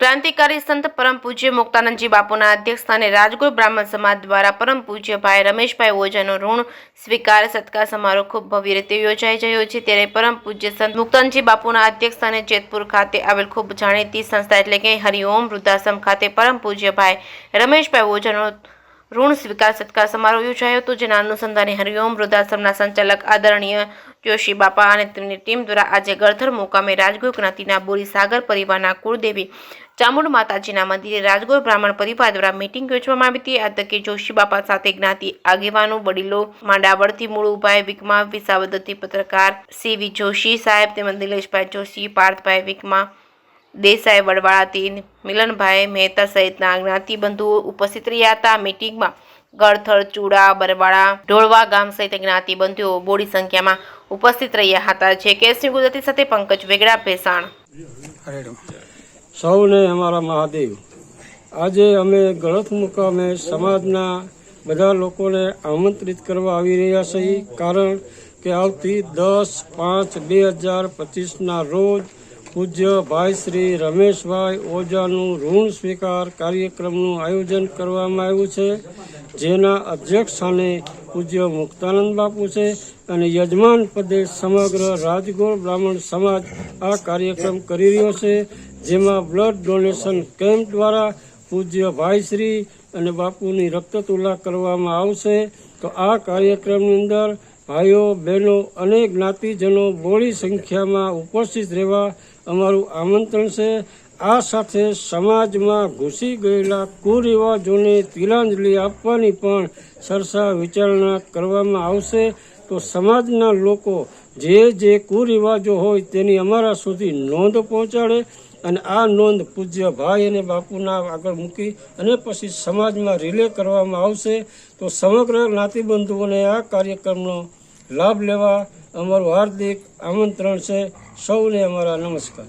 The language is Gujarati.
क्रांतिकारी संत परम पूज्य मुक्तानंदजी बापूना अध्यक्षस्थाने राजगुरु ब्राह्मण समाज द्वारा परम पूज्य भाई रमेशभाई ओझाનો ઋણ સ્વીકાર સત્કાર સમારોહ ખૂબ ભવ્ય રીતે યોજાઈ રહ્યો છે। ત્યારે પરમ પૂજ્ય સંત મુક્તાનંદજી બાપુના અધ્યક્ષસ્થાને જેતપુર ખાતે આવેલ ખૂબ જાણીતી સંસ્થા એટલે કે હરિઓમ વૃદ્ધાશ્રમ ખાતે પરમ પૂજ્ય ભાઈ રમેશભાઈ ઓઝાનો ઋણ સ્વીકાર સત્કાર સમારોહ યોજાયો હતો, જેના અનુસંધાને હરિઓમ વૃદ્ધાશ્રમના સંચાલક આદરણીય જોશી બાપા અને તેમની ટીમ દ્વારા આજે ગળથર મુકામે રાજગુરુ જ્ઞાતિના બોરી સાગર પરિવારના કુળદેવી ચામુંડ માતાજીના મંદિરે રાજગુરુ બ્રાહ્મણ પરિવાર દ્વારા મીટિંગ યોજવામાં આવી હતી। આ તકે જોશી બાપા સાથે જ્ઞાતિ આગેવાનો વડીલો માંડાવળથી મૂળુભાઈ વિકમા, વિસાવદરથી પત્રકાર સીવી જોશી સાહેબ તેમજ નિલેશભાઈ જોશી, પાર્થભાઈ વિકમા, દેસાઈ વડવાળાથી મિલનભાઈ મહેતા સહિતના જ્ઞાતિ બંધુઓ ઉપસ્થિત રહ્યા હતા। મીટિંગમાં ગળથર, ચૂડા, બરવાળા, ઢોળવા ગામ સહિત જ્ઞાતિ બંધુઓ બોડી સંખ્યામાં ઉપસ્થિત રહ્યા હતા। જે કેસની ગુજરાતી સાથે પંકજ વેગડા ભેસાણ। સૌને અમારા મહાદેવ। આજે અમે ગળથ મુકામે સમાજના બધા લોકોને આમંત્રિત કરવા આવી રહ્યા છીએ, કારણ કે આવતી 10/5/2025ના રોજ પૂજ્ય ભાઈ શ્રી રમેશભાઈ ઓઝાનું ઋણ સ્વીકાર કાર્યક્રમનું આયોજન કરવામાં આવ્યું છે, જેના અધ્યક્ષસ્થાને પૂજ્ય મુક્તાનંદ બાપુ છે અને યજમાન પદે સમગ્ર રાજગુરુ બ્રાહ્મણ સમાજ આ કાર્યક્રમ કરી રહ્યો છે, જેમાં બ્લડ ડોનેશન કેમ્પ દ્વારા પૂજ્ય ભાઈશ્રી અને બાપુની રક્તતુલા કરવામાં આવશે। તો આ કાર્યક્રમની અંદર ભાઈઓ બહેનો અને જ્ઞાતિજનો બોડી સંખ્યામાં ઉપસ્થિત રહેવા અમારું આમંત્રણ છે। આ સાથે સમાજમાં ઘૂસી ગયેલા કુરિવાજોને તિલાંજલિ આપવાની પણ ચર્ચા વિચારણા કરવામાં આવશે। તો સમાજના લોકો જે કુરિવાજો હોય તેની અમારા સુધી નોંધ પહોંચાડે અને આ નોંધ પૂજ્ય ભાઈ અને બાપુના આગળ મૂકી અને પછી સમાજમાં રિલે કરવામાં આવશે। તો સમગ્ર જ્ઞાતિબંધુઓને આ કાર્યક્રમનો લાભ લેવા અમારું હાર્દિક આમંત્રણ છે। સૌને અમારા નમસ્કાર।